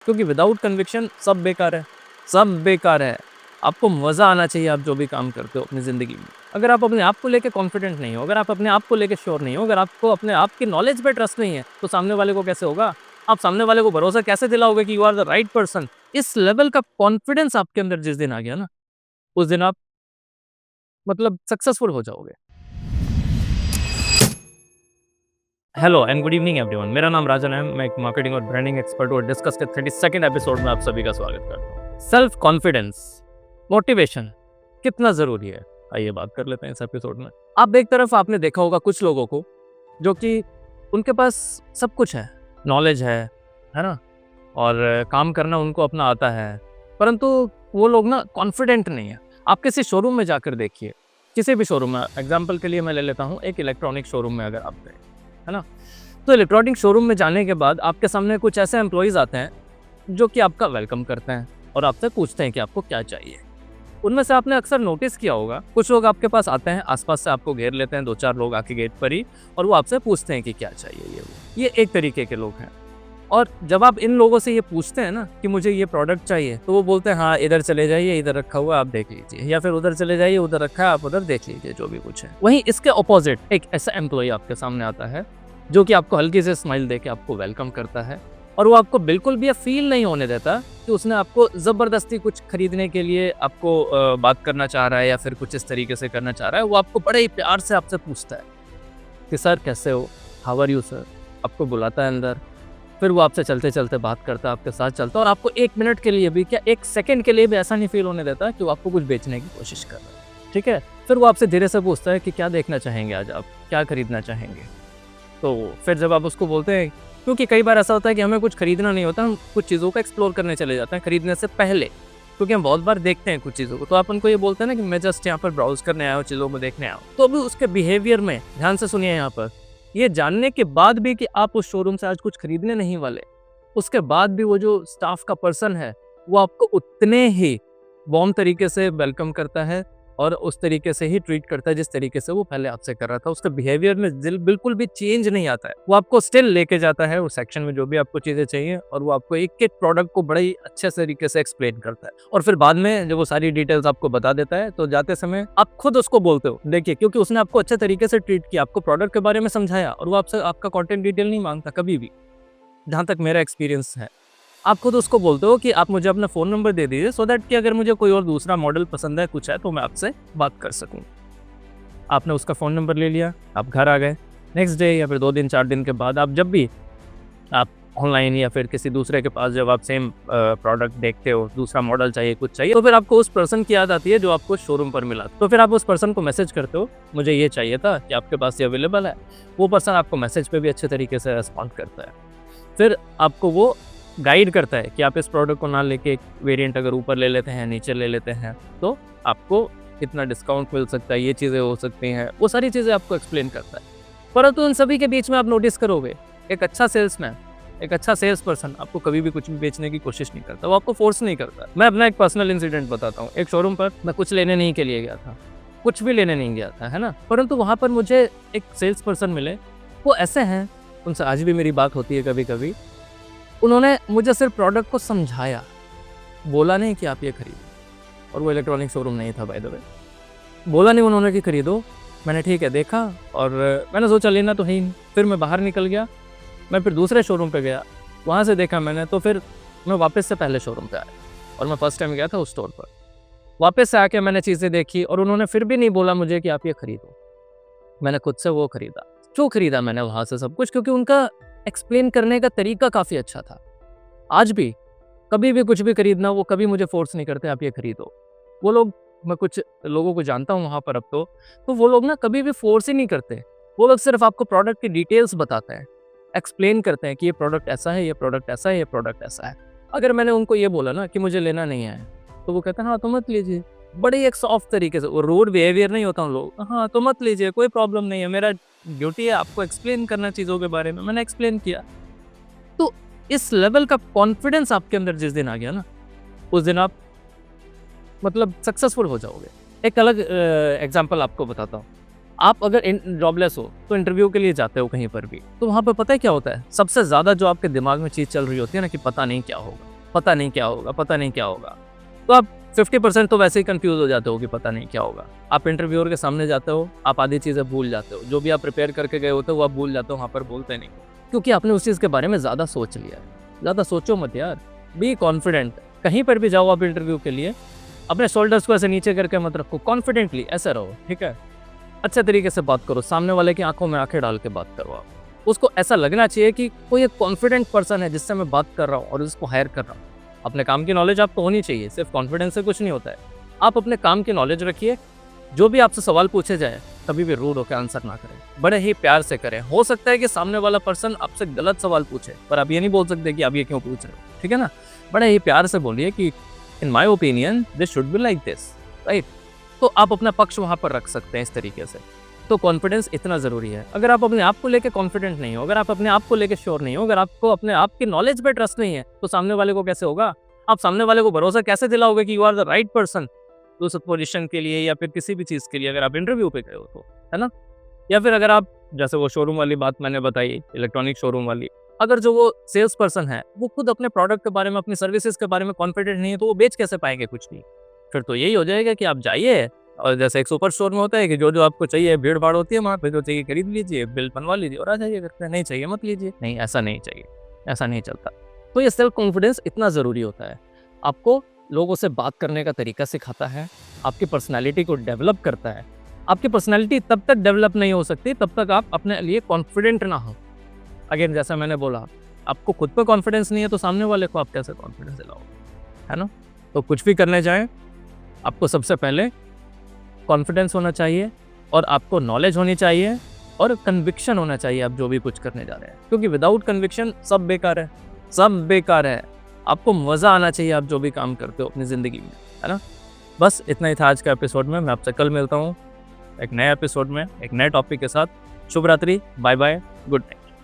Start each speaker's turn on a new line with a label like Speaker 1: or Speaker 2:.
Speaker 1: क्योंकि without conviction सब बेकार है, सब बेकार है। आपको मज़ा आना चाहिए आप जो भी काम करते हो अपनी ज़िंदगी में। अगर आप अपने आप को लेके कॉन्फिडेंट नहीं हो, अगर आप अपने आप को लेके श्योर नहीं हो, अगर आपको अपने आप की नॉलेज पे ट्रस्ट नहीं है, तो सामने वाले को कैसे होगा? आप सामने वाले को भरोसा कैसे दिलाओगे कि you are the right person? इस लेवल का कॉन्फिडेंस आपके अंदर जिस दिन आ गया ना, उस दिन आप मतलब सक्सेसफुल हो जाओगे। Hello and good evening everyone, मेरा नाम राजन है। मैं एक मार्केटिंग और ब्रांडिंग एक्सपर्ट और डिस्कस के 32nd एपिसोड में आप सभी का स्वागत करता हूँ। सेल्फ कॉन्फिडेंस, मोटिवेशन कितना ज़रूरी है, आइए बात कर लेते हैं इस एपिसोड में। आप एक तरफ आपने देखा होगा कुछ लोगों को जो कि उनके पास सब कुछ है, नॉलेज है ना, और काम करना उनको अपना आता है, परंतु वो लोग ना कॉन्फिडेंट नहीं है। आप किसी शोरूम में जाकर देखिए, किसी भी शोरूम में, एग्जाम्पल के लिए मैं ले लेता हूँ एक इलेक्ट्रॉनिक शोरूम में अगर आप गए, है ना, तो इलेक्ट्रॉनिक शोरूम में जाने के बाद आपके सामने कुछ ऐसे एम्प्लॉइज़ आते हैं जो कि आपका वेलकम करते हैं और आपसे पूछते हैं कि आपको क्या चाहिए। उनमें से आपने अक्सर नोटिस किया होगा, कुछ लोग आपके पास आते हैं, आसपास से आपको घेर लेते हैं, 2-4 लोग आके गेट पर ही, और वो आपसे पूछते हैं कि क्या चाहिए ये वो। ये एक तरीके के लोग हैं। और जब आप इन लोगों से ये पूछते हैं ना कि मुझे ये प्रोडक्ट चाहिए, तो वो बोलते हैं हाँ इधर चले जाइए, इधर रखा हुआ है आप देख लीजिए, या फिर उधर चले जाइए, उधर रखा है आप उधर देख लीजिए, जो भी कुछ है। वहीं इसके ऑपोजिट एक ऐसा एम्प्लॉय आपके सामने आता है जो कि आपको हल्की से स्माइल देके आपको वेलकम करता है, और वो आपको बिल्कुल भी फील नहीं होने देता कि उसने आपको ज़बरदस्ती कुछ खरीदने के लिए आपको बात करना चाह रहा है या फिर कुछ इस तरीके से करना चाह रहा है। वो आपको बड़े ही प्यार से आपसे पूछता है कि सर कैसे हो, हाउ आर यू सर, आपको बुलाता है अंदर, फिर वो आपसे चलते चलते बात करता है, आपके साथ चलता है, और आपको 1 मिनट के लिए भी, क्या 1 सेकंड के लिए भी ऐसा नहीं फील होने देता कि वो आपको कुछ बेचने की कोशिश कर रहा है। ठीक है, फिर वो आपसे धीरे से पूछता है कि क्या देखना चाहेंगे आज आप, क्या खरीदना चाहेंगे। तो फिर जब आप उसको बोलते हैं, क्योंकि कई बार ऐसा होता है कि हमें कुछ खरीदना नहीं होता, हम कुछ चीज़ों को एक्सप्लोर करने चले जाते हैं खरीदने से पहले, क्योंकि हम बहुत बार देखते हैं कुछ चीज़ों को, तो आप उनको ये बोलते हैं ना कि मैं जस्ट यहाँ पर ब्राउज करने आया हूँ, चीज़ों को देखने आया हूँ। तो अभी उसके बिहेवियर में ध्यान से सुनिए, यहाँ पर ये जानने के बाद भी कि आप उस शोरूम से आज कुछ खरीदने नहीं वाले, उसके बाद भी वो जो स्टाफ का पर्सन है वो आपको उतने ही वार्म तरीके से वेलकम करता है और उस तरीके से ही ट्रीट करता है जिस तरीके से वो पहले आपसे कर रहा था। उसका बिहेवियर में बिल्कुल भी चेंज नहीं आता है। वो आपको स्टिल लेके जाता है उस सेक्शन में जो भी आपको चीज़ें चाहिए, और वो आपको एक एक प्रोडक्ट को बड़े ही अच्छे तरीके से एक्सप्लेन करता है, और फिर बाद में जब वो सारी डिटेल्स आपको बता देता है तो जाते समय आप खुद उसको बोलते हो देखिए, क्योंकि उसने आपको अच्छे तरीके से ट्रीट किया, आपको प्रोडक्ट के बारे में समझाया, और वो आपसे आपका कॉन्टेंट डिटेल नहीं मांगता कभी भी, जहाँ तक मेरा एक्सपीरियंस है। आप खुद उसको बोलते हो कि आप मुझे अपना फ़ोन नंबर दे दीजिए, सो दैट कि अगर मुझे कोई और दूसरा मॉडल पसंद है, कुछ है, तो मैं आपसे बात कर सकूं। आपने उसका फ़ोन नंबर ले लिया, आप घर आ गए। नेक्स्ट डे या फिर 2 दिन 4 दिन के बाद आप जब भी आप ऑनलाइन या फिर किसी दूसरे के पास जब आप सेम प्रोडक्ट देखते हो, दूसरा मॉडल चाहिए, कुछ चाहिए, तो फिर आपको उस पर्सन की याद आती है जो आपको शोरूम पर मिला। तो फिर आप उस पर्सन को मैसेज करते हो, मुझे ये चाहिए था, कि आपके पास ये अवेलेबल है। वो पर्सन आपको मैसेज पे भी अच्छे तरीके से रिस्पॉन्ड करता है। फिर आपको वो गाइड करता है कि आप इस प्रोडक्ट को ना लेके एक वेरिएंट अगर ऊपर ले लेते हैं, नीचे ले लेते हैं, तो आपको कितना डिस्काउंट मिल सकता है, ये चीज़ें हो सकती हैं, वो सारी चीज़ें आपको एक्सप्लेन करता है। परंतु उन सभी के बीच में आप नोटिस करोगे, एक अच्छा सेल्समैन, एक अच्छा सेल्स पर्सन आपको कभी भी कुछ भी बेचने की कोशिश नहीं करता, वो आपको फोर्स नहीं करता। मैं अपना एक पर्सनल इंसिडेंट बताता हूँ। एक शोरूम पर मैं कुछ लेने नहीं के लिए गया था, कुछ भी लेने नहीं गया था, है ना, परंतु वहाँ पर मुझे एक सेल्स पर्सन मिले। वो ऐसे हैं, उनसे आज भी मेरी बात होती है कभी कभी। उन्होंने मुझे सिर्फ प्रोडक्ट को समझाया, बोला नहीं कि आप ये खरीदो, और वो इलेक्ट्रॉनिक शोरूम नहीं था बाय द वे। बोला नहीं उन्होंने कि खरीदो, मैंने ठीक है देखा, और मैंने सोचा लेना तो है ही नहीं। फिर मैं बाहर निकल गया, मैं फिर दूसरे शोरूम पे गया, वहाँ से देखा मैंने, तो फिर मैं वापस से पहले शोरूम पे आया, और मैं फर्स्ट टाइम गया था उस स्टोर पर। वापस से आके मैंने चीज़ें देखी, और उन्होंने फिर भी नहीं बोला मुझे कि आप ये खरीदो। मैंने खुद से वो खरीदा। क्यों खरीदा मैंने वहाँ से सब कुछ? क्योंकि उनका एक्सप्लेन करने का तरीका काफ़ी अच्छा था। आज भी कभी भी कुछ भी खरीदना, वो कभी मुझे फोर्स नहीं करते आप ये खरीदो। वो लोग, मैं कुछ लोगों को जानता हूँ वहाँ पर अब तो वो लोग ना कभी भी फोर्स ही नहीं करते। वो लोग सिर्फ आपको प्रोडक्ट की डिटेल्स बताते हैं, एक्सप्लेन करते हैं कि ये प्रोडक्ट ऐसा है, ये प्रोडक्ट ऐसा है, ये प्रोडक्ट ऐसा है। अगर मैंने उनको ये बोला ना कि मुझे लेना नहीं है, तो वो कहते हैं हाँ तो मत लीजिए। बड़े ही एक सॉफ्ट तरीके से, वो रूड बिहेवियर नहीं होता उन लोग, हाँ तो मत लीजिए, कोई प्रॉब्लम नहीं है, मेरा ड्यूटी है आपको एक्सप्लेन करना चीज़ों के बारे में, मैंने एक्सप्लेन किया। तो इस लेवल का कॉन्फिडेंस आपके अंदर जिस दिन आ गया ना, उस दिन आप मतलब सक्सेसफुल हो जाओगे। एक अलग एग्जांपल आपको बताता हूँ। आप अगर जॉबलेस हो तो इंटरव्यू के लिए जाते हो कहीं पर भी, तो वहाँ पर पता है क्या होता है, सबसे ज़्यादा जो आपके दिमाग में चीज़ चल रही होती है ना कि पता नहीं क्या होगा, पता नहीं क्या होगा, पता नहीं क्या होगा। तो आप 50% तो वैसे ही कंफ्यूज हो जाते हो कि पता नहीं क्या होगा। आप इंटरव्यूअर के सामने जाते हो, आप आधी चीज़ें भूल जाते हो, जो भी आप प्रिपेयर करके गए होते हो वो आप भूल जाते हो, वहाँ पर बोलते नहीं, क्योंकि आपने उस चीज़ के बारे में ज़्यादा सोच लिया है। ज़्यादा सोचो मत यार, बी कॉन्फिडेंट। कहीं पर भी जाओ आप इंटरव्यू के लिए, अपने शोल्डर्स को ऐसे नीचे करके मत रखो, कॉन्फिडेंटली ऐसे रहो, ठीक है। अच्छे तरीके से बात करो, सामने वाले की आंखों में आंखें डाल के बात करो आप। उसको ऐसा लगना चाहिए कि कोई एक कॉन्फिडेंट पर्सन है जिससे मैं बात कर रहा हूँ और उसको हायर कर रहा हूँ। अपने काम की नॉलेज आपको होनी चाहिए, सिर्फ कॉन्फिडेंस से कुछ नहीं होता है। आप अपने काम की नॉलेज रखिए, जो भी आपसे सवाल पूछे जाए कभी भी रूड होकर आंसर ना करें, बड़े ही प्यार से करें। हो सकता है कि सामने वाला पर्सन आपसे गलत सवाल पूछे, पर आप ये नहीं बोल सकते कि आप ये क्यों पूछ रहे हो, ठीक है ना। बड़े ही प्यार से बोलिए कि in my opinion this should be like this, right. तो आप अपना पक्ष वहाँ पर रख सकते हैं इस तरीके से। तो कॉन्फिडेंस इतना ज़रूरी है। अगर आप अपने आप को लेकर कॉन्फिडेंट नहीं हो, अगर आप अपने आप को लेकर श्योर नहीं हो, अगर आपको अपने आप की नॉलेज पे ट्रस्ट नहीं है, तो सामने वाले को कैसे होगा। आप सामने वाले को भरोसा कैसे दिलाओगे कि you are the right person उस पोजीशन के लिए या फिर किसी भी चीज़ के लिए, अगर आप इंटरव्यू पे गए हो तो, है ना। या फिर अगर आप, जैसे वो शोरूम वाली बात मैंने बताई, इलेक्ट्रॉनिक शोरूम वाली, अगर जो वो सेल्स पर्सन है वो खुद अपने प्रोडक्ट के बारे में, अपनी सर्विसेज के बारे में कॉन्फिडेंट नहीं है, तो वो बेच कैसे पाएंगे कुछ भी। फिर तो यही हो जाएगा कि आप जाइए और जैसे एक सुपर स्टोर में होता है कि जो आपको चाहिए, भीड़ भाड़ होती है वहाँ पे, जो चाहिए खरीद लीजिए, बिल बनवा लीजिए और आ जाइए घर पे। नहीं चाहिए मत लीजिए। नहीं, ऐसा नहीं चाहिए, ऐसा नहीं चलता। तो ये सेल्फ कॉन्फिडेंस इतना ज़रूरी होता है। आपको लोगों से बात करने का तरीका सिखाता है, आपकी पर्सनैलिटी को डेवलप करता है। आपकी पर्सनैलिटी तब तक डेवलप नहीं हो सकती तब तक आप अपने लिए कॉन्फिडेंट ना हो। अगेन जैसा मैंने बोला, आपको खुद पर कॉन्फिडेंस नहीं है तो सामने वाले को आप कैसे कॉन्फिडेंस दिलाओगे, है ना। तो कुछ भी करने जाएं, आपको सबसे पहले कॉन्फिडेंस होना चाहिए और आपको नॉलेज होनी चाहिए और कन्विक्शन होना चाहिए आप जो भी कुछ करने जा रहे हैं, क्योंकि विदाउट कन्विक्शन सब बेकार है, सब बेकार है। आपको मज़ा आना चाहिए आप जो भी काम करते हो अपनी ज़िंदगी में, है ना। बस इतना ही था आज का एपिसोड में। मैं आपसे कल मिलता हूँ एक नए एपिसोड में, एक नए टॉपिक के साथ। शुभ रात्रि, बाय बाय, गुड नाइट।